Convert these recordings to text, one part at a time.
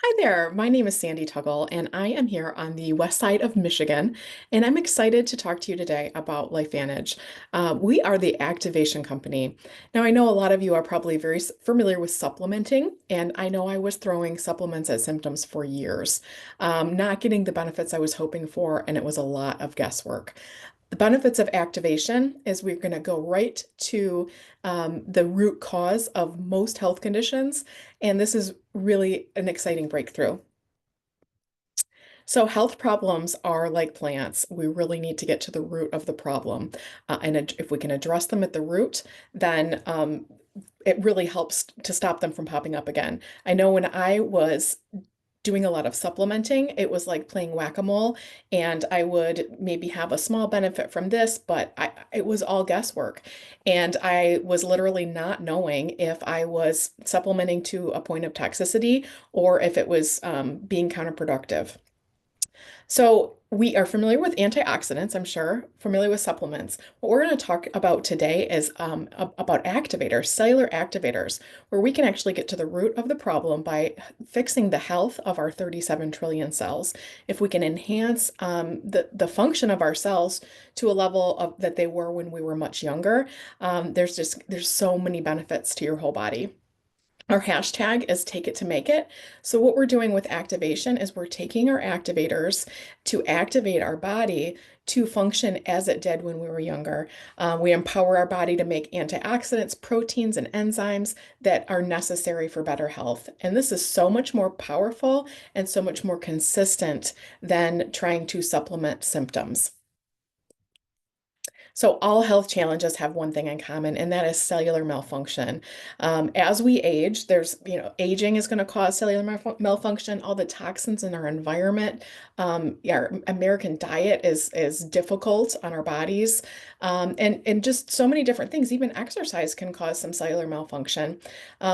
Hi there, my name is Sandy Tuggle, and I am here on the west side of Michigan, and I'm excited to talk to you today about LifeVantage. We are the activation company. Now, I know a lot of you are probably very familiar with supplementing, and I know I was throwing supplements as symptoms for years, not getting the benefits I was hoping for, and it was a lot of guesswork. The benefits of activation is we're going to go right to the root cause of most health conditions, and this is really an exciting breakthrough. So, health problems are like plants. We really need to get to the root of the problem. If we can address them at the root, then it really helps to stop them from popping up again. I know when I was doing a lot of supplementing, it was like playing whack-a-mole, and I would maybe have a small benefit from this, but it was all guesswork. And I was literally not knowing if I was supplementing to a point of toxicity or if it was being counterproductive. So we are familiar with antioxidants, I'm sure, familiar with supplements. What we're going to talk about today is about activators, cellular activators, where we can actually get to the root of the problem by fixing the health of our 37 trillion cells. If we can enhance the function of our cells to a level of that they were when we were much younger, there's so many benefits to your whole body. Our hashtag is take it to make it. So what we're doing with activation is we're taking our activators to activate our body to function as it did when we were younger. We empower our body to make antioxidants, proteins, and enzymes that are necessary for better health. And this is so much more powerful and so much more consistent than trying to supplement symptoms. So all health challenges have one thing in common, and that is cellular malfunction. As we age, aging is going to cause cellular malfunction. All the toxins in our environment, yeah, our American diet is difficult on our bodies, and just so many different things. Even exercise can cause some cellular malfunction.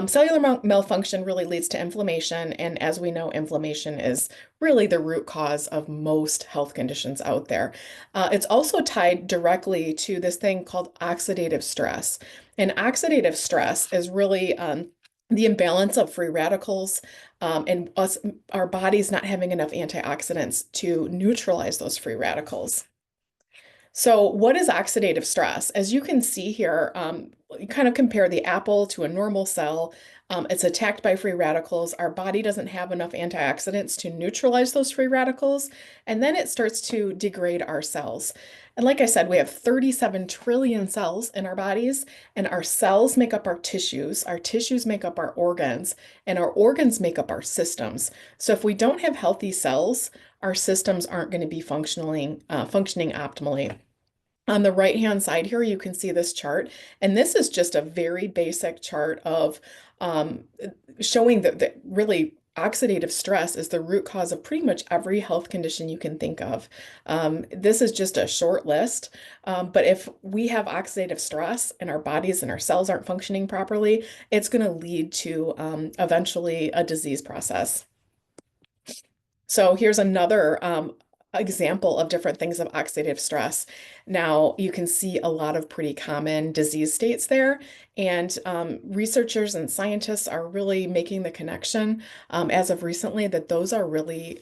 Cellular malfunction really leads to inflammation, and as we know, inflammation is really the root cause of most health conditions out there. It's also tied directly to this thing called oxidative stress. And oxidative stress is really the imbalance of free radicals and our bodies not having enough antioxidants to neutralize those free radicals. So, what is oxidative stress? As you can see here, you kind of compare the apple to a normal cell. It's attacked by free radicals. Our body doesn't have enough antioxidants to neutralize those free radicals, and then it starts to degrade our cells. And like I said, we have 37 trillion cells in our bodies, and our cells make up our tissues make up our organs, and our organs make up our systems. So if we don't have healthy cells, our systems aren't going to be functioning optimally. On the right-hand side here, you can see this chart, and this is just a very basic chart of um, showing that really oxidative stress is the root cause of pretty much every health condition you can think of. This is just a short list, but if we have oxidative stress and our bodies and our cells aren't functioning properly, it's going to lead to eventually a disease process. So here's another example of different things of oxidative stress. Now, you can see a lot of pretty common disease states there, and researchers and scientists are really making the connection as of recently that those are really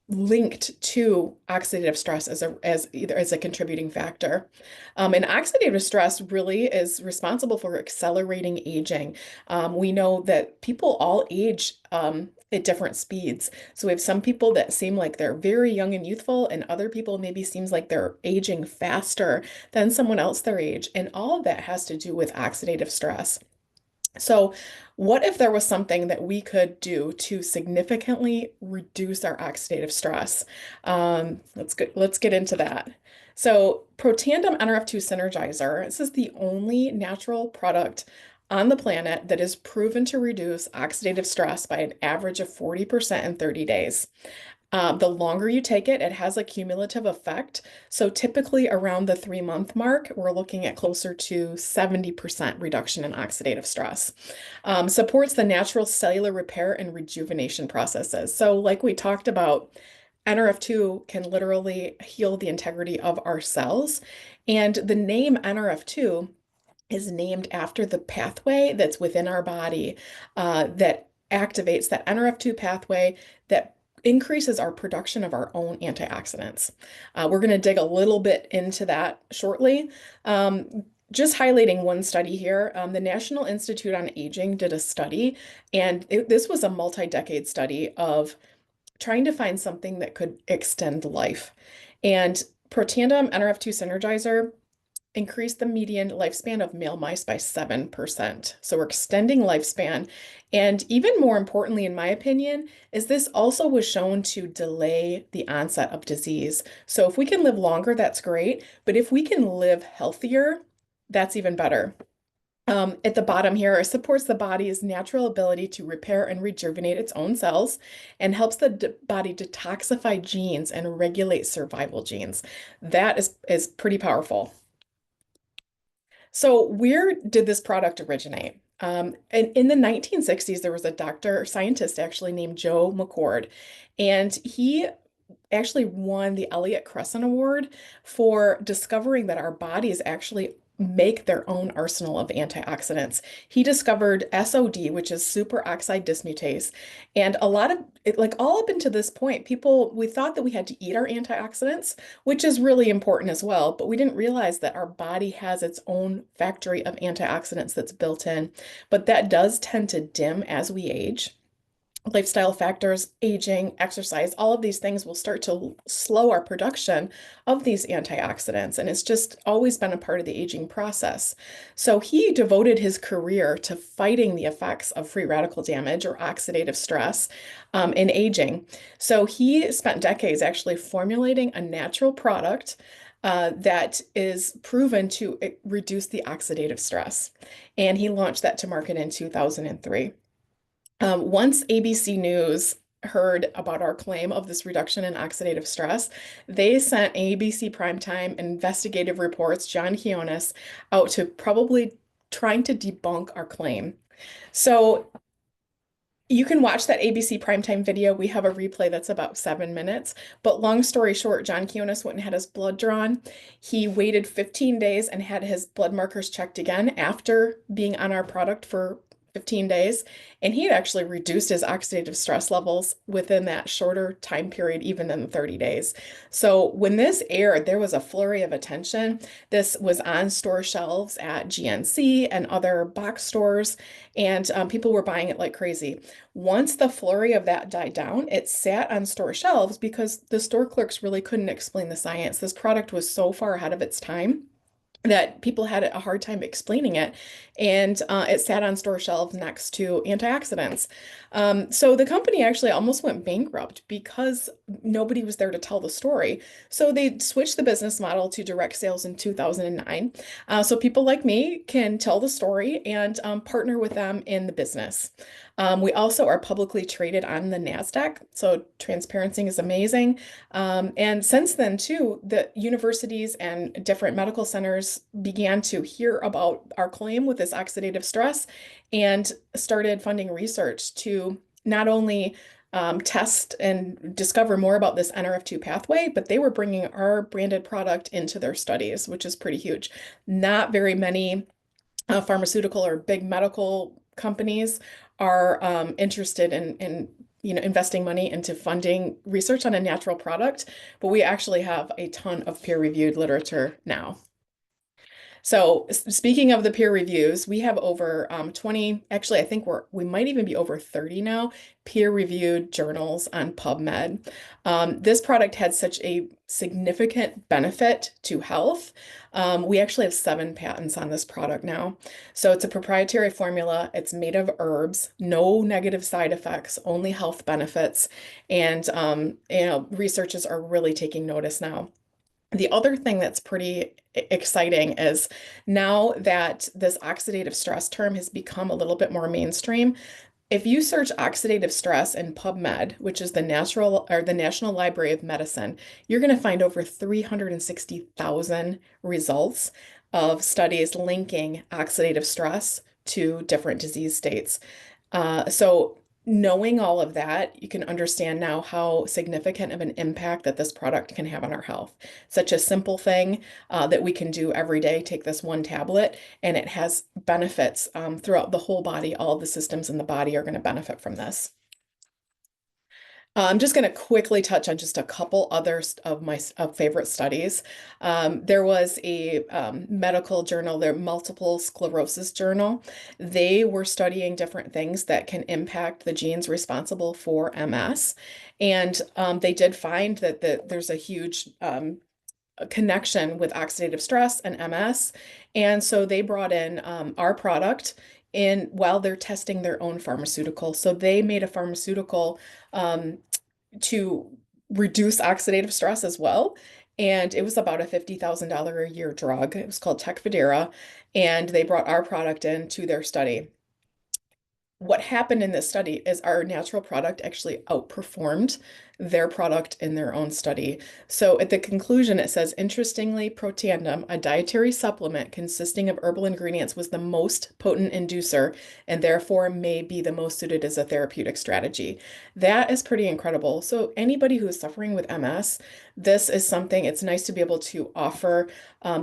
linked to oxidative stress as a contributing factor. And oxidative stress really is responsible for accelerating aging. We know that people all age at different speeds. So we have some people that seem like they're very young and youthful, and other people maybe seems like they're aging faster than someone else their age. And all of that has to do with oxidative stress. So, what if there was something that we could do to significantly reduce our oxidative stress? Let's get into that. So, Protandim Nrf2 Synergizer, this is the only natural product on the planet that is proven to reduce oxidative stress by an average of 40% in 30 days. The longer you take it, it has a cumulative effect. So typically around the 3 month mark, we're looking at closer to 70% reduction in oxidative stress. Supports the natural cellular repair and rejuvenation processes. So like we talked about, NRF2 can literally heal the integrity of our cells. And the name NRF2 is named after the pathway that's within our body that activates that NRF2 pathway that increases our production of our own antioxidants. We're going to dig a little bit into that shortly. Just highlighting one study here, the National Institute on Aging did a study, and this was a multi-decade study of trying to find something that could extend life. And Protandim Nrf2 Synergizer increased the median lifespan of male mice by 7%. So we're extending lifespan. And even more importantly, in my opinion, is this also was shown to delay the onset of disease. So if we can live longer, that's great. But if we can live healthier, that's even better. At the bottom here, it supports the body's natural ability to repair and rejuvenate its own cells and helps the body detoxify genes and regulate survival genes. That is pretty powerful. So where did this product originate? In the 1960s, there was a doctor, scientist actually named Joe McCord, and he actually won the Elliott Crescent Award for discovering that our bodies actually make their own arsenal of antioxidants. He discovered SOD, which is superoxide dismutase. And a lot of it, like all up until this point, we thought that we had to eat our antioxidants, which is really important as well, but we didn't realize that our body has its own factory of antioxidants that's built in. But that does tend to dim as we age. Lifestyle factors, aging, exercise, all of these things will start to slow our production of these antioxidants. And it's just always been a part of the aging process. So he devoted his career to fighting the effects of free radical damage or oxidative stress in aging. So he spent decades actually formulating a natural product that is proven to reduce the oxidative stress. And he launched that to market in 2003. Once ABC News heard about our claim of this reduction in oxidative stress, they sent ABC Primetime investigative reports, John Quinones, out to probably trying to debunk our claim. So you can watch that ABC Primetime video. We have a replay that's about 7 minutes. But long story short, John Quinones went and had his blood drawn. He waited 15 days and had his blood markers checked again after being on our product for 15 days, and he had actually reduced his oxidative stress levels within that shorter time period, even than 30 days. So when this aired, there was a flurry of attention. This was on store shelves at GNC and other box stores, and people were buying it like crazy. Once the flurry of that died down, it sat on store shelves because the store clerks really couldn't explain the science. This product was so far ahead of its time that people had a hard time explaining it. And it sat on store shelves next to antioxidants. So the company actually almost went bankrupt because nobody was there to tell the story. So they switched the business model to direct sales in 2009. So people like me can tell the story and partner with them in the business. We also are publicly traded on the NASDAQ, so transparency is amazing. And since then, too, the universities and different medical centers began to hear about our claim with this oxidative stress and started funding research to not only test and discover more about this NRF2 pathway, but they were bringing our branded product into their studies, which is pretty huge. Not very many pharmaceutical or big medical companies are interested in investing money into funding research on a natural product, but we actually have a ton of peer-reviewed literature now. So speaking of the peer reviews, we have over 20, actually, I think we might even be over 30 now, peer-reviewed journals on PubMed. This product had such a significant benefit to health. We actually have 7 patents on this product now. So it's a proprietary formula. It's made of herbs, no negative side effects, only health benefits. And researchers are really taking notice now. The other thing that's pretty exciting is now that this oxidative stress term has become a little bit more mainstream, if you search oxidative stress in PubMed, which is the National Library of Medicine, you're going to find over 360,000 results of studies linking oxidative stress to different disease states. So knowing all of that, you can understand now how significant of an impact that this product can have on our health. Such a simple thing that we can do every day, take this one tablet, and it has benefits throughout the whole body. All of the systems in the body are going to benefit from this. I'm just going to quickly touch on just a couple others of my favorite studies. There was a medical journal, their Multiple Sclerosis Journal. They were studying different things that can impact the genes responsible for MS. And they did find that there's a huge connection with oxidative stress and MS. And so they brought in our product in while they're testing their own pharmaceutical. So they made a pharmaceutical to reduce oxidative stress as well. And it was about a $50,000 a year drug. It was called Tecfidera, and they brought our product into their study. What happened in this study is our natural product actually outperformed their product in their own study. So at the conclusion, it says, interestingly, Protandim, a dietary supplement consisting of herbal ingredients, was the most potent inducer and therefore may be the most suited as a therapeutic strategy. That is pretty incredible. So anybody who is suffering with MS, this is something it's nice to be able to offer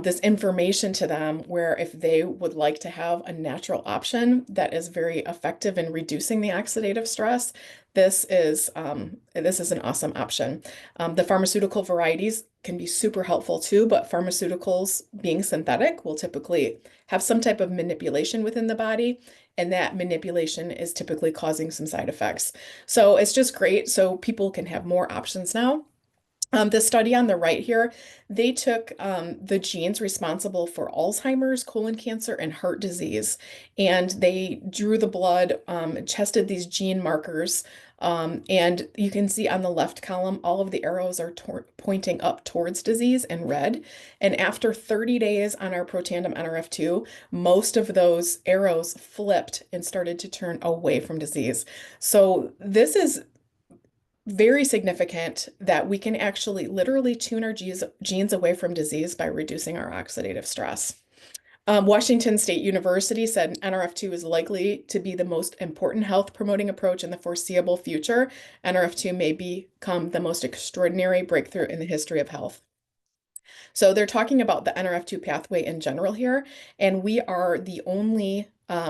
this information to them where if they would like to have a natural option that is very effective in reducing the oxidative stress, this is an awesome option. The pharmaceutical varieties can be super helpful too, but pharmaceuticals being synthetic will typically have some type of manipulation within the body, and that manipulation is typically causing some side effects. So it's just great so people can have more options now. The study on the right here, they took the genes responsible for Alzheimer's, colon cancer, and heart disease, and they drew the blood, tested these gene markers, and you can see on the left column, all of the arrows are pointing up towards disease in red. And after 30 days on our Protandim Nrf2, most of those arrows flipped and started to turn away from disease. So this is very significant that we can actually literally tune our genes away from disease by reducing our oxidative stress. Washington State University said Nrf2 is likely to be the most important health promoting approach in the foreseeable future. Nrf2 may become the most extraordinary breakthrough in the history of health. So they're talking about the Nrf2 pathway in general here, and we are the only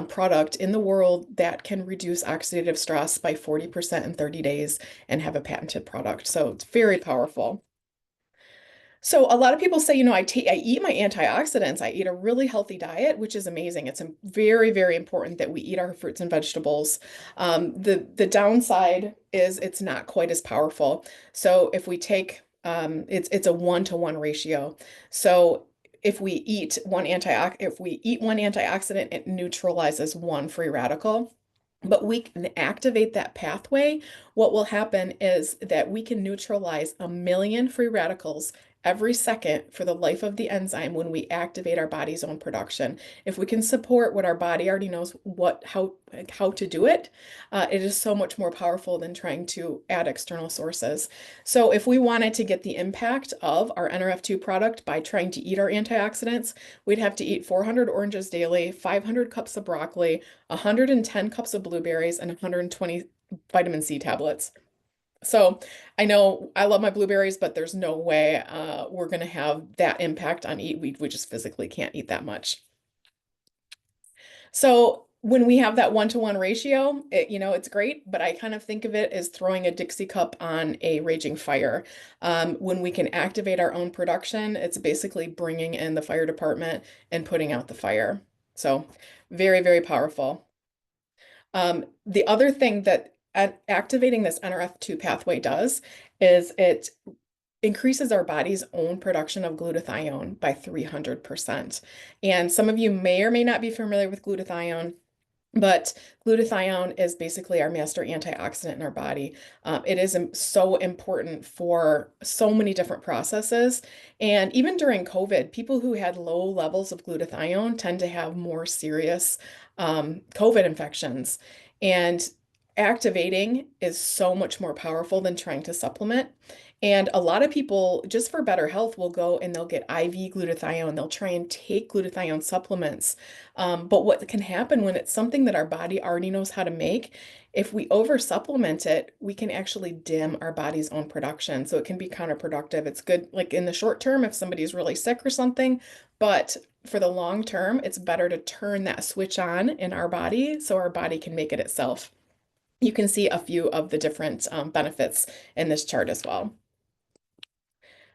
product in the world that can reduce oxidative stress by 40% in 30 days and have a patented product. So it's very powerful. So a lot of people say, I eat my antioxidants. I eat a really healthy diet, which is amazing. It's very, very important that we eat our fruits and vegetables. The downside is it's not quite as powerful. So if we take it's a 1-to-1 ratio. So if we eat one antioxidant, it neutralizes one free radical. But we can activate that pathway. What will happen is that we can neutralize 1 million free radicals every second for the life of the enzyme when we activate our body's own production. If we can support what our body already knows how to do it, it is so much more powerful than trying to add external sources. So if we wanted to get the impact of our Nrf2 product by trying to eat our antioxidants, we'd have to eat 400 oranges daily, 500 cups of broccoli, 110 cups of blueberries, and 120 vitamin C tablets. So I know I love my blueberries, but there's no way we're going to have that impact on eat. We just physically can't eat that much. So when we have that 1-to-1 ratio, it's great, but I kind of think of it as throwing a Dixie cup on a raging fire. When we can activate our own production, it's basically bringing in the fire department and putting out the fire. So very, very powerful. The other thing that activating this Nrf2 pathway does is it increases our body's own production of glutathione by 300%. And some of you may or may not be familiar with glutathione. But glutathione is basically our master antioxidant in our body. It is so important for so many different processes. And even during COVID, people who had low levels of glutathione tend to have more serious COVID infections. And activating is so much more powerful than trying to supplement. And a lot of people, just for better health, will go and they'll get IV glutathione. They'll try and take glutathione supplements. But what can happen when it's something that our body already knows how to make, if we over supplement it, we can actually dim our body's own production. So it can be counterproductive. It's good, like in the short term, if somebody's really sick or something, but for the long term, it's better to turn that switch on in our body so our body can make it itself. You can see a few of the different benefits in this chart as well.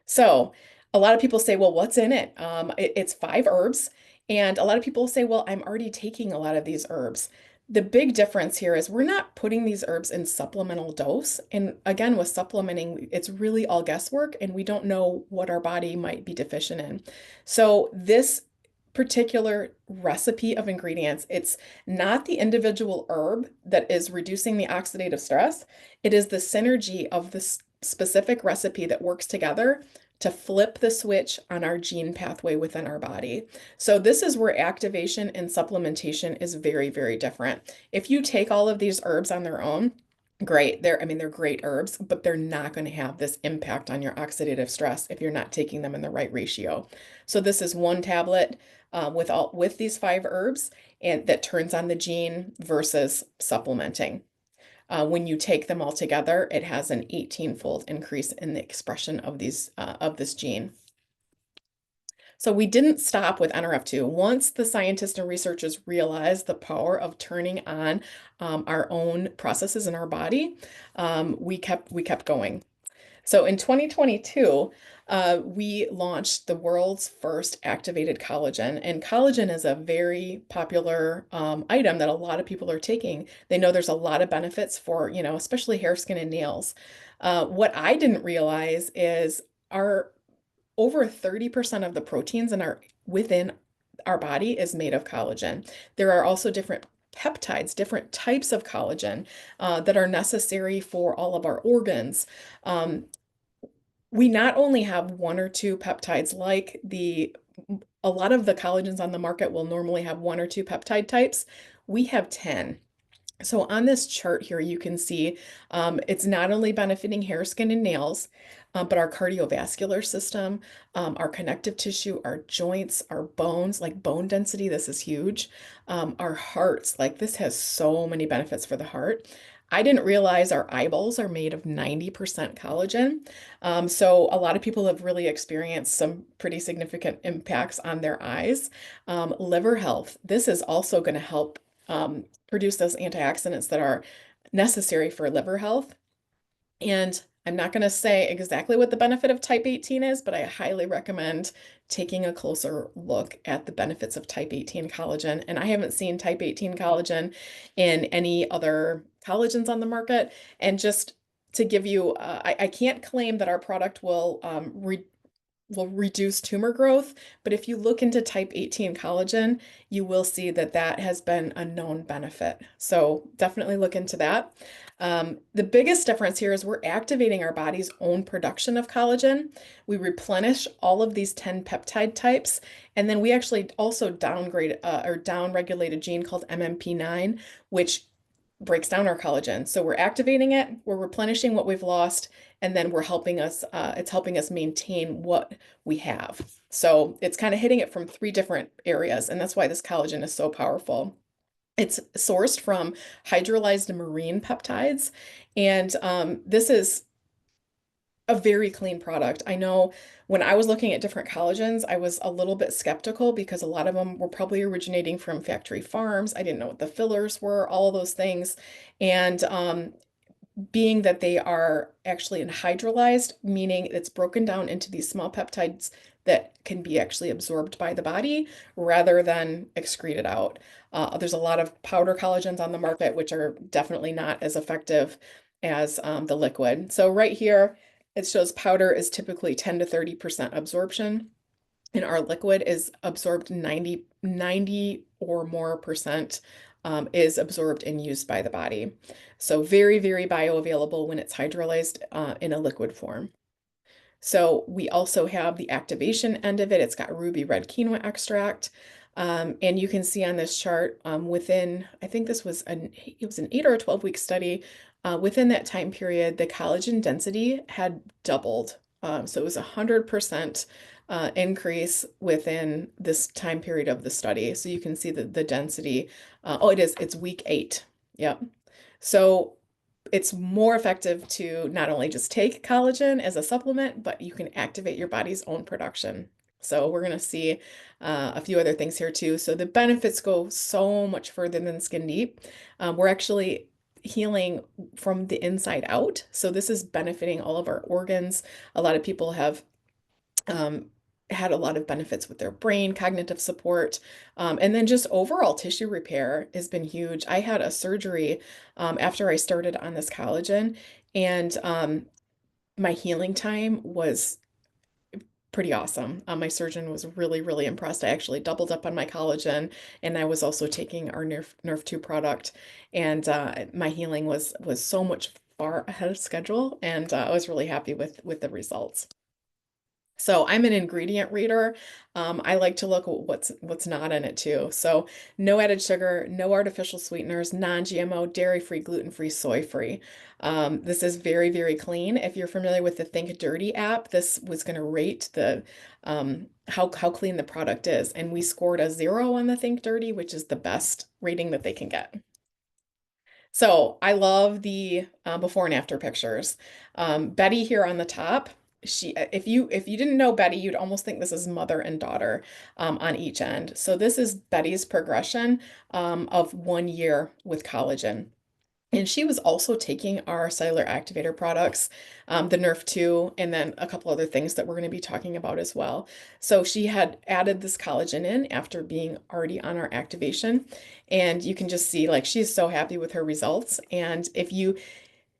So a lot of people say, well, what's in it? It's 5 herbs. And a lot of people say, well, I'm already taking a lot of these herbs. The big difference here is we're not putting these herbs in supplemental dose. And again, with supplementing, it's really all guesswork, and we don't know what our body might be deficient in. So this particular recipe of ingredients, it's not the individual herb that is reducing the oxidative stress. It is the synergy of this specific recipe that works together to flip the switch on our gene pathway within our body. So this is where activation and supplementation is very, very different. If you take all of these herbs on their own, great. I mean, they're great herbs, but they're not going to have this impact on your oxidative stress if you're not taking them in the right ratio. So this is one tablet with these 5 herbs, and that turns on the gene versus supplementing. When you take them all together, it has an 18-fold increase in the expression of this gene. So we didn't stop with NRF2. Once the scientists and researchers realized the power of turning on our own processes in our body, we kept going. So in 2022, we launched the world's first activated collagen. And collagen is a very popular item that a lot of people are taking. They know there's a lot of benefits for, especially hair, skin, and nails. What I didn't realize is our over 30% of the proteins within our body is made of collagen. There are also different peptides, different types of collagen that are necessary for all of our organs. We not only have 1 or 2 peptides a lot of the collagens on the market will normally have 1 or 2 peptide types. We have 10. So on this chart here, you can see it's not only benefiting hair, skin, and nails, but our cardiovascular system, our connective tissue, our joints, our bones, like bone density, this is huge. Our hearts, like this has so many benefits for the heart. I didn't realize our eyeballs are made of 90% collagen. So a lot of people have really experienced some pretty significant impacts on their eyes. Liver health, this is also going to help produce those antioxidants that are necessary for liver health. And I'm not going to say exactly what the benefit of type 18 is, but I highly recommend taking a closer look at the benefits of type 18 collagen. And I haven't seen type 18 collagen in any other collagens on the market. And just to give you, I can't claim that our product will reduce tumor growth, but if you look into type 18 collagen, you will see that that has been a known benefit. So definitely look into that. The biggest difference here is we're activating our body's own production of collagen. We replenish all of these 10 peptide types, and then we actually also downregulate a gene called MMP9, which breaks down our collagen. So we're activating it, we're replenishing what we've lost, and then it's helping us maintain what we have. So it's kind of hitting it from 3 different areas, and that's why this collagen is so powerful. It's sourced from hydrolyzed marine peptides, and this is a very clean product. I know when I was looking at different collagens, I was a little bit skeptical because a lot of them were probably originating from factory farms. I didn't know what the fillers were, all of those things. And being that they are actually hydrolyzed, meaning it's broken down into these small peptides that can be actually absorbed by the body rather than excreted out. There's a lot of powder collagens on the market, which are definitely not as effective as the liquid. So right here, it shows powder is typically 10 to 30% absorption, and our liquid is absorbed 90 or more percent is absorbed and used by the body. So very, very bioavailable when it's hydrolyzed in a liquid form. So we also have the activation end of it. It's got ruby red quinoa extract. And you can see on this chart within, I think it was an 8 or 12 week study. Within that time period, the collagen density had doubled. So it was 100% increase within this time period of the study. So you can see the density. Oh, it's week 8. Yep. So it's more effective to not only just take collagen as a supplement, but you can activate your body's own production. So we're going to see a few other things here too. So the benefits go so much further than skin deep. We're actually healing from the inside out. So this is benefiting all of our organs. A lot of people have um, had a lot of benefits with their brain, cognitive support, and then just overall tissue repair has been huge. I had a surgery after I started on this collagen, and my healing time was pretty awesome. My surgeon was really, really impressed. I actually doubled up on my collagen, and I was also taking our Nerve 2 product, and my healing was so much far ahead of schedule, and I was really happy with the results. So I'm an ingredient reader. I like to look at what's not in it too. So no added sugar, no artificial sweeteners, non-GMO, dairy-free, gluten-free, soy-free. This is very, very clean. If you're familiar with the Think Dirty app, this was going to rate the how clean the product is, and we scored a 0 on the Think Dirty, which is the best rating that they can get. So I love the before and after pictures. Betty here on the top, if you didn't know Betty, you'd almost think this is mother and daughter on each end. So this is Betty's progression of 1 year with collagen. And she was also taking our cellular activator products, the Nerf 2, and then a couple other things that we're going to be talking about as well. So she had added this collagen in after being already on our activation. And you can just see like she's so happy with her results. And if you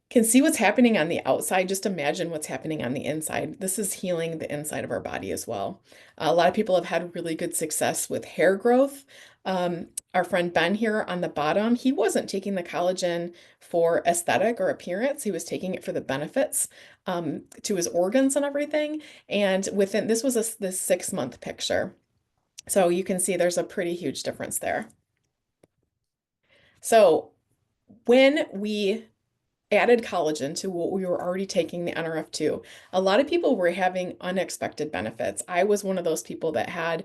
can see what's happening on the outside, just imagine what's happening on the inside. This is healing the inside of our body as well. A lot of people have had really good success with hair growth. Our friend Ben here on the bottom, he wasn't taking the collagen for aesthetic or appearance. He was taking it for the benefits to his organs and everything. And within this was this 6 month picture. So you can see there's a pretty huge difference there. So when we added collagen to what we were already taking, the NRF2, a lot of people were having unexpected benefits. I was one of those people that had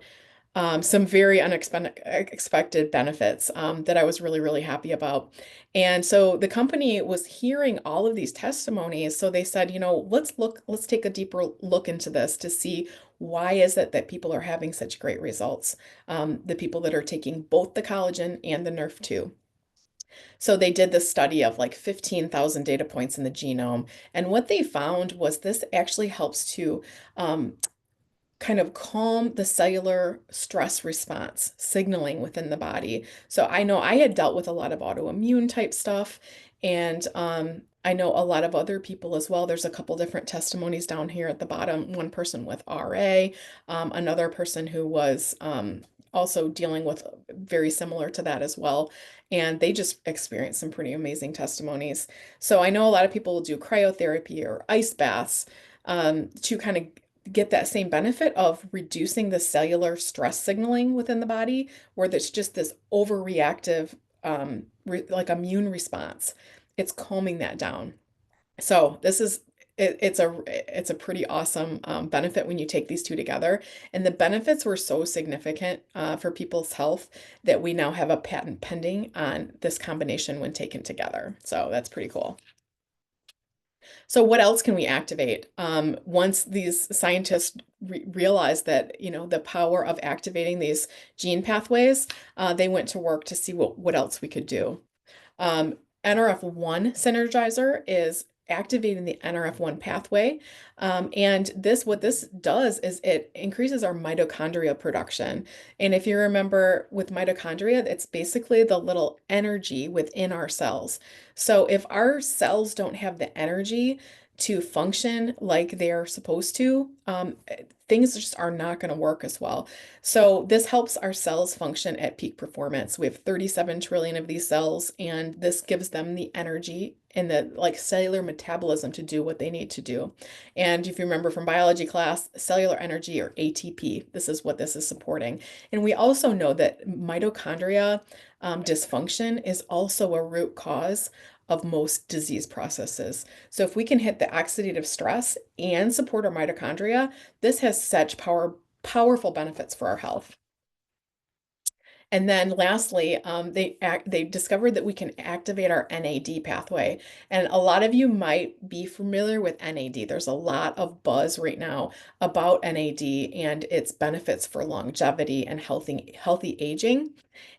some very unexpected benefits that I was really, really happy about. And so the company was hearing all of these testimonies. So they said, let's take a deeper look into this to see why is it that people are having such great results, the people that are taking both the collagen and the Nerf 2. So they did this study of like 15,000 data points in the genome. And what they found was this actually helps to um, kind of calm the cellular stress response signaling within the body. So I know I had dealt with a lot of autoimmune type stuff, and I know a lot of other people as well. There's a couple different testimonies down here at the bottom. One person with RA, another person who was also dealing with very similar to that as well. And they just experienced some pretty amazing testimonies. So I know a lot of people will do cryotherapy or ice baths to kind of get that same benefit of reducing the cellular stress signaling within the body, where there's just this overreactive, like immune response. It's calming that down. So this is it's a pretty awesome benefit when you take these two together. And the benefits were so significant for people's health that we now have a patent pending on this combination when taken together. So that's pretty cool. So what else can we activate? Once these scientists realized that, the power of activating these gene pathways, they went to work to see what else we could do. NRF1 synergizer is activating the NRF1 pathway. And what this does is it increases our mitochondria production. And if you remember with mitochondria, it's basically the little energy within our cells. So if our cells don't have the energy to function like they're supposed to, things just are not going to work as well. So this helps our cells function at peak performance. We have 37 trillion of these cells, and this gives them the energy and the like cellular metabolism to do what they need to do. And if you remember from biology class, cellular energy or ATP, this is what this is supporting. And we also know that mitochondria dysfunction is also a root cause of most disease processes. So if we can hit the oxidative stress and support our mitochondria, this has such powerful benefits for our health. And then lastly, they discovered that we can activate our NAD pathway. And a lot of you might be familiar with NAD. There's a lot of buzz right now about NAD and its benefits for longevity and healthy aging.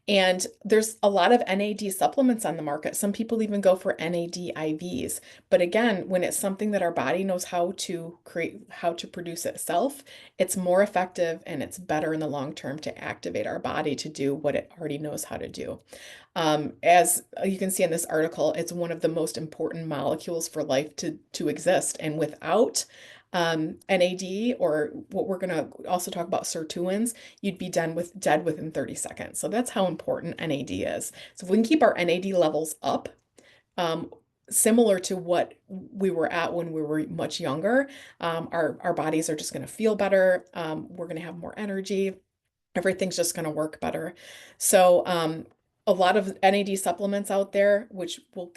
And there's a lot of NAD supplements on the market. Some people even go for NAD IVs. But again, when it's something that our body knows how to create, how to produce itself, it's more effective and it's better in the long term to activate our body to do what it already knows how to do. As you can see in this article, it's one of the most important molecules for life to exist. And without NAD, or what we're going to also talk about, sirtuins, you'd be dead within 30 seconds. So that's how important NAD is. So if we can keep our NAD levels up, um, similar to what we were at when we were much younger, our bodies are just going to feel better. We're going to have more energy. Everything's just going to work better. So, a lot of NAD supplements out there, which will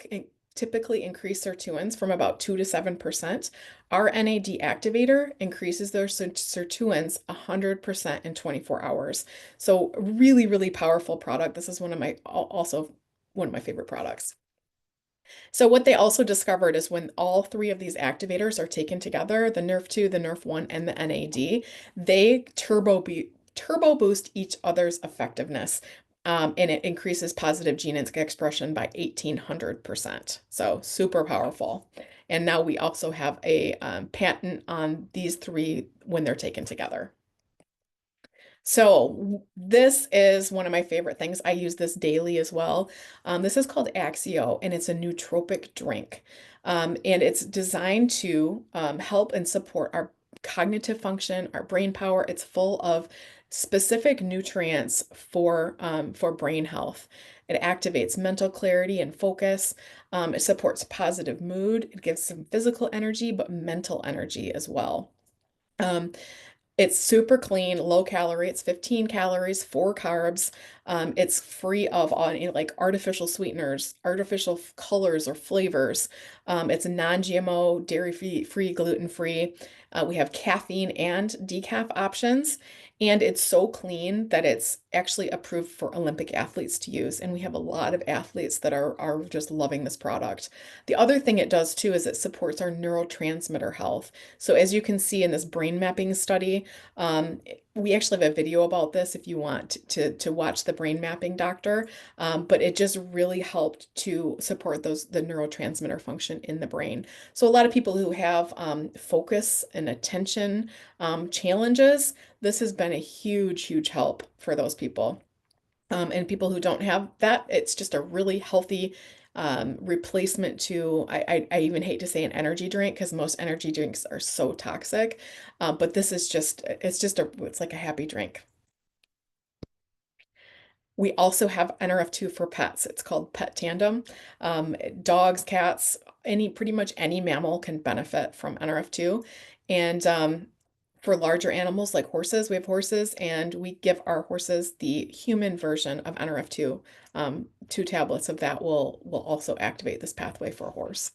typically increase sirtuins from about 2 to 7%. Our NAD activator increases their sirtuins 100% in 24 hours. So, really, really powerful product. This is also one of my favorite products. So what they also discovered is when all three of these activators are taken together, the Nerf2, the Nerf1, and the NAD, they turbo boost each other's effectiveness. And it increases positive gene expression by 1800%. So super powerful. And now we also have a patent on these three when they're taken together. So this is one of my favorite things. I use this daily as well. This is called Axio, and it's a nootropic drink. And it's designed to help and support our cognitive function, our brain power. It's full of specific nutrients for brain health. It activates mental clarity and focus. It supports positive mood. It gives some physical energy, but mental energy as well. Um, it's super clean, low calorie. It's 15 calories, 4 carbs. It's free of all any like artificial sweeteners, artificial colors or flavors. It's non-GMO, dairy-free, gluten-free. We have caffeine and decaf options. And it's so clean that it's actually approved for Olympic athletes to use. And we have a lot of athletes that are just loving this product. The other thing it does too is it supports our neurotransmitter health. So as you can see in this brain mapping study, um, we actually have a video about this if you want to watch the brain mapping doctor. But it just really helped to support the neurotransmitter function in the brain. So a lot of people who have focus and attention challenges, this has been a huge, huge help for those people. And people who don't have that, it's just a really healthy replacement to, I even hate to say an energy drink because most energy drinks are so toxic. But this is just, it's like a happy drink. We also have NRF2 for pets. It's called Pet Tandem. Dogs, cats, pretty much any mammal can benefit from NRF2. And for larger animals like horses, we have horses, and we give our horses the human version of NRF2. 2 tablets of that will also activate this pathway for a horse.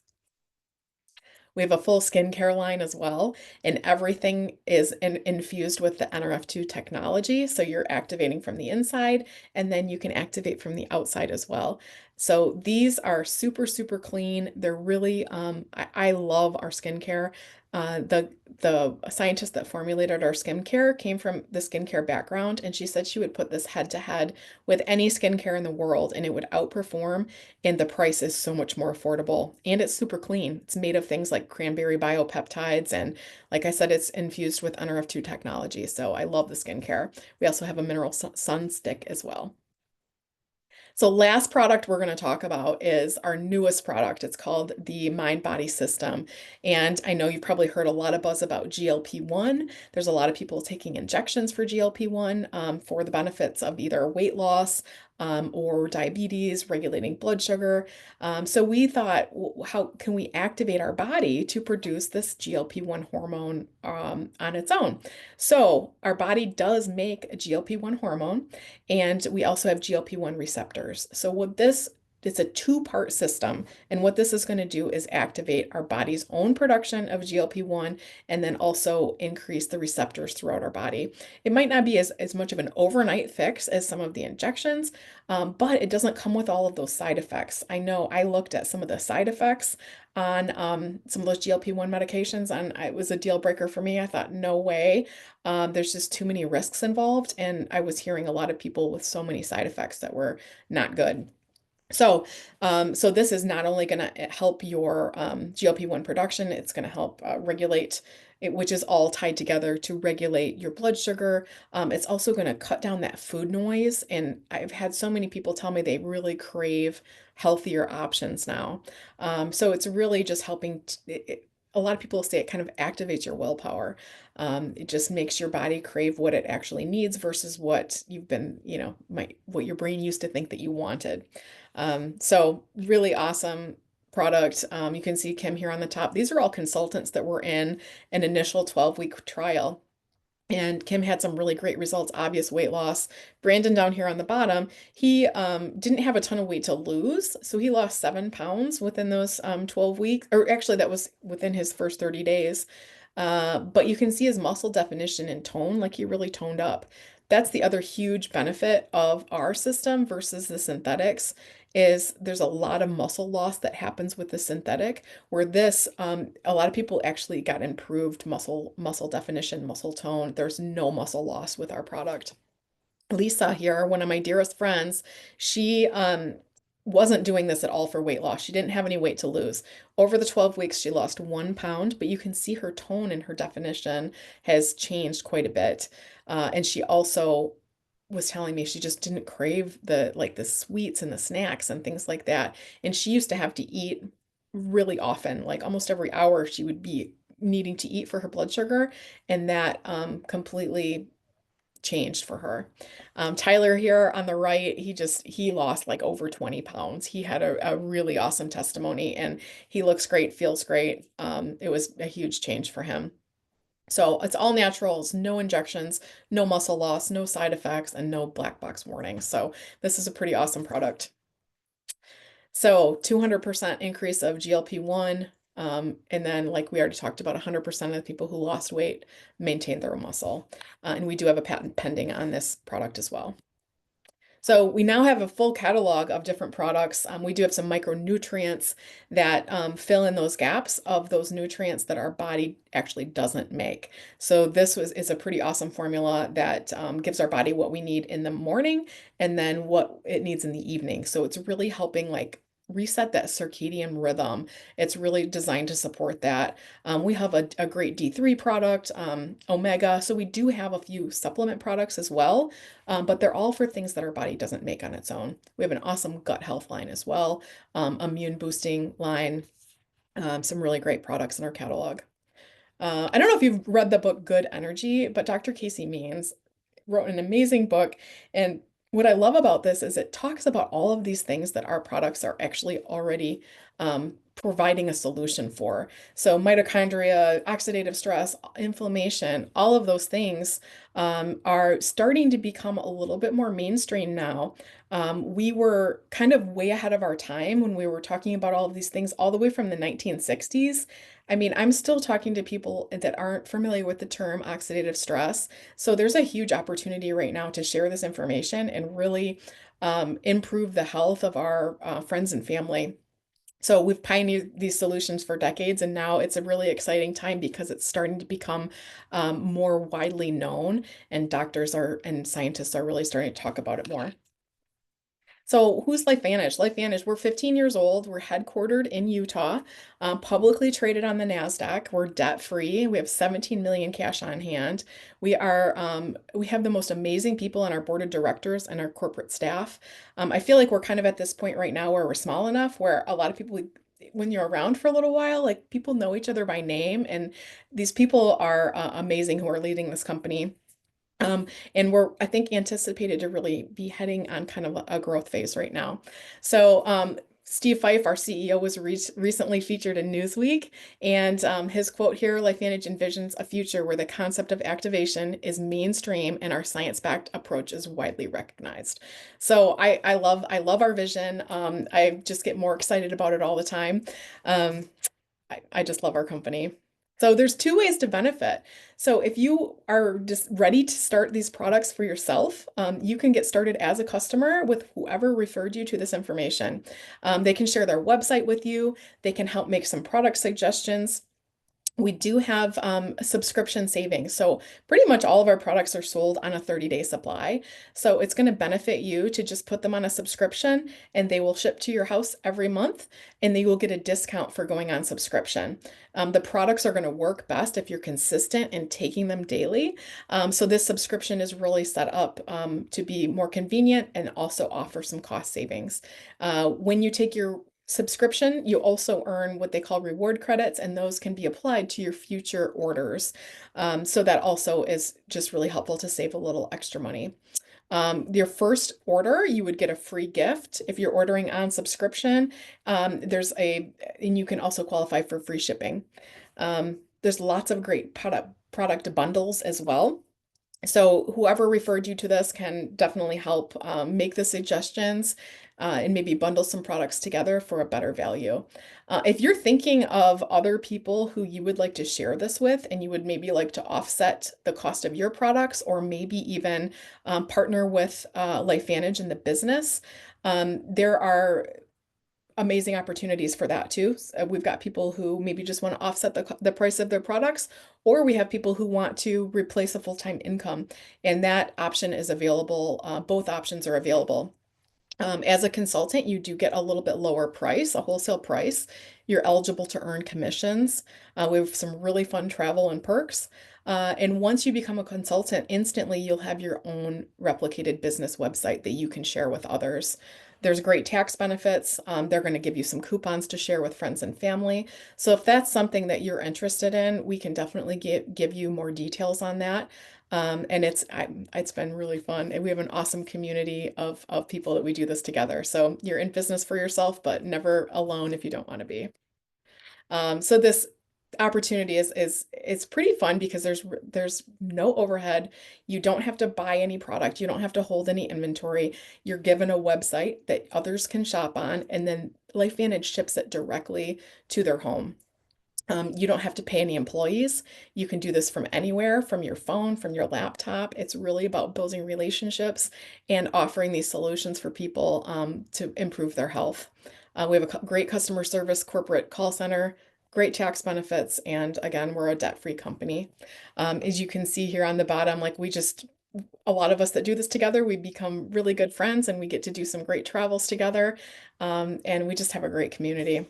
We have a full skincare line as well, and everything is infused with the NRF2 technology. So you're activating from the inside, and then you can activate from the outside as well. So these are super, super clean. They're really, I love our skincare. The scientist that formulated our skincare came from the skincare background, and she said she would put this head to head with any skincare in the world, and it would outperform, and the price is so much more affordable, and it's super clean. It's made of things like cranberry biopeptides, and like I said, it's infused with NRF2 technology. So I love the skincare. We also have a mineral sun stick as well. So last product we're going to talk about is our newest product. It's called the Mind Body System. And I know you've probably heard a lot of buzz about GLP-1. There's a lot of people taking injections for GLP-1 for the benefits of either weight loss or diabetes, regulating blood sugar. So we thought, how can we activate our body to produce this GLP-1 hormone on its own? So our body does make a GLP-1 hormone. And we also have GLP-1 receptors. So it's a two-part system. And what this is going to do is activate our body's own production of GLP-1 and then also increase the receptors throughout our body. It might not be as much of an overnight fix as some of the injections, but it doesn't come with all of those side effects. I know I looked at some of the side effects on some of those GLP-1 medications, and it was a deal breaker for me. I thought, no way. There's just too many risks involved, and I was hearing a lot of people with so many side effects that were not good. So this is not only going to help your GLP-1 production, it's going to help regulate it, which is all tied together to regulate your blood sugar. It's also going to cut down that food noise. And I've had so many people tell me they really crave healthier options now. So it's really just helping. A lot of people say it kind of activates your willpower. It just makes your body crave what it actually needs versus what you've been, what your brain used to think that you wanted. So really awesome product. You can see Kim here on the top. These are all consultants that were in an initial 12-week trial. And Kim had some really great results, obvious weight loss. Brandon down here on the bottom, he didn't have a ton of weight to lose. So he lost 7 pounds within those 12 weeks, or actually that was within his first 30 days. But you can see his muscle definition and tone, like he really toned up. That's the other huge benefit of our system versus the synthetics is there's a lot of muscle loss that happens with the synthetic, where this, a lot of people actually got improved muscle definition, muscle tone. There's no muscle loss with our product. Lisa here, one of my dearest friends, she wasn't doing this at all for weight loss. She didn't have any weight to lose. Over the 12 weeks, she lost 1 pound, but you can see her tone and her definition has changed quite a bit. And she also was telling me she just didn't crave the sweets and the snacks and things like that. And she used to have to eat really often, like almost every hour she would be needing to eat for her blood sugar, and that completely changed for her. Tyler here on the right, he lost like over 20 pounds. He had a really awesome testimony and he looks great, feels great. It was a huge change for him. So it's all naturals, no injections, no muscle loss, no side effects, and no black box warnings. So this is a pretty awesome product. So 200% increase of GLP-1. And then, like we already talked about, 100% of the people who lost weight maintained their muscle. And we do have a patent pending on this product as well. So we now have a full catalog of different products. We do have some micronutrients that fill in those gaps of those nutrients that our body actually doesn't make. So is a pretty awesome formula that gives our body what we need in the morning and then what it needs in the evening. So it's really helping like reset that circadian rhythm. It's really designed to support that. We have a great D3 product, Omega. So we do have a few supplement products as well, but they're all for things that our body doesn't make on its own. We have an awesome gut health line as well, immune boosting line, some really great products in our catalog. I don't know if you've read the book Good Energy, but Dr. Casey Means wrote an amazing book. And what I love about this is it talks about all of these things that our products are actually already providing a solution for. So mitochondria, oxidative stress, inflammation, all of those things are starting to become a little bit more mainstream now. We were kind of way ahead of our time when we were talking about all of these things all the way from the 1960s. I mean, I'm still talking to people that aren't familiar with the term oxidative stress. So there's a huge opportunity right now to share this information and really improve the health of our friends and family. So we've pioneered these solutions for decades, and now it's a really exciting time because it's starting to become more widely known, and doctors and scientists are really starting to talk about it more. So who's LifeVantage? LifeVantage, we're 15 years old. We're headquartered in Utah, publicly traded on the NASDAQ. We're debt free. We have 17 million cash on hand. We have the most amazing people on our board of directors and our corporate staff. I feel like we're kind of at this point right now where we're small enough where a lot of people, when you're around for a little while, like people know each other by name, and these people are amazing who are leading this company. Um, and we're, I think, anticipated to really be heading on kind of a growth phase right now. So, Steve Fife, our CEO, was recently featured in Newsweek, and his quote here, LifeVantage envisions a future where the concept of activation is mainstream and our science-backed approach is widely recognized. So I love our vision. I just get more excited about it all the time. Um, I just love our company. So there's two ways to benefit. So if you are just ready to start these products for yourself, you can get started as a customer with whoever referred you to this information. They can share their website with you. They can help make some product suggestions. We do have subscription savings. So pretty much all of our products are sold on a 30-day supply. So it's going to benefit you to just put them on a subscription and they will ship to your house every month and they will get a discount for going on subscription. The products are going to work best if you're consistent in taking them daily. So this subscription is really set up to be more convenient and also offer some cost savings. When you take your subscription, you also earn what they call reward credits, and those can be applied to your future orders. So that also is just really helpful to save a little extra money. Your first order, you would get a free gift if you're ordering on subscription. And you can also qualify for free shipping. There's lots of great product bundles as well. So whoever referred you to this can definitely help make the suggestions and maybe bundle some products together for a better value. If you're thinking of other people who you would like to share this with and you would maybe like to offset the cost of your products or maybe even partner with LifeVantage in the business, there are amazing opportunities for that too. We've got people who maybe just want to offset the price of their products, or we have people who want to replace a full-time income, and that option is available. Both options are available. As a consultant, you do get a little bit lower price, a wholesale price. You're eligible to earn commissions. We have some really fun travel and perks. And once you become a consultant, instantly you'll have your own replicated business website that you can share with others. There's great tax benefits. They're going to give you some coupons to share with friends and family. So if that's something that you're interested in, we can definitely give you more details on that. And it's been really fun. And we have an awesome community of people that we do this together. So you're in business for yourself, but never alone if you don't want to be. So this opportunity is it's pretty fun because there's no overhead. You don't have to buy any product. You don't have to hold any inventory. You're given a website that others can shop on, and then LifeVantage ships it directly to their home. You don't have to pay any employees. You can do this from anywhere, from your phone, from your laptop. It's really about building relationships and offering these solutions for people to improve their health. We have a great customer service corporate call center, great tax benefits, and again, we're a debt-free company. As you can see here on the bottom, like a lot of us that do this together, we become really good friends and we get to do some great travels together. And we just have a great community.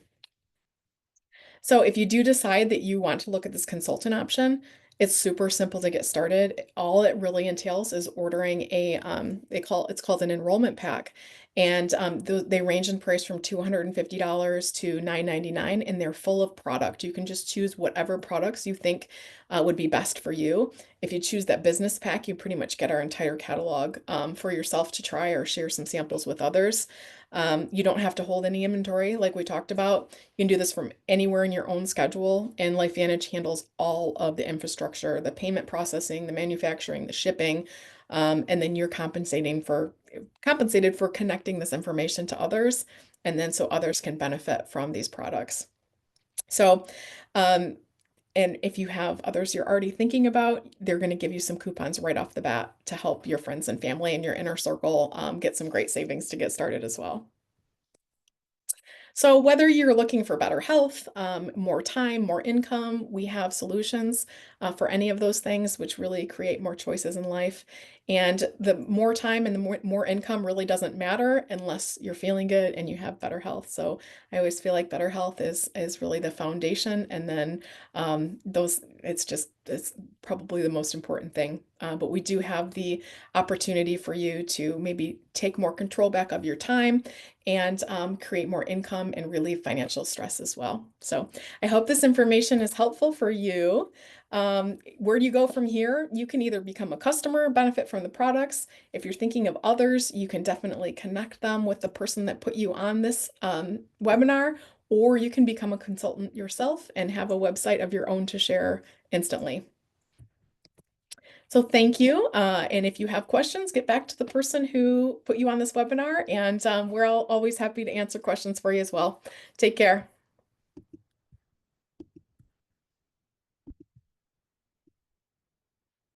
So if you do decide that you want to look at this consultant option, it's super simple to get started. All it really entails is ordering it's called an enrollment pack. And they range in price from $250 to $9.99, and they're full of product. You can just choose whatever products you think would be best for you. If you choose that business pack, you pretty much get our entire catalog for yourself to try or share some samples with others. You don't have to hold any inventory like we talked about. You can do this from anywhere in your own schedule, and LifeVantage handles all of the infrastructure, the payment processing, the manufacturing, the shipping, and then you're compensated for connecting this information to others, and then so others can benefit from these products. So, um, and if you have others you're already thinking about, they're going to give you some coupons right off the bat to help your friends and family and your inner circle get some great savings to get started as well. So whether you're looking for better health, more time, more income, we have solutions for any of those things, which really create more choices in life. And the more time and the more income really doesn't matter unless you're feeling good and you have better health. So I always feel like better health is really the foundation. And then those it's probably the most important thing. But we do have the opportunity for you to maybe take more control back of your time and create more income and relieve financial stress as well. So I hope this information is helpful for you. Where do you go from here? You can either become a customer, benefit from the products. If you're thinking of others, you can definitely connect them with the person that put you on this webinar, or you can become a consultant yourself and have a website of your own to share instantly. So thank you. And if you have questions, get back to the person who put you on this webinar, and we're always happy to answer questions for you as well. Take care.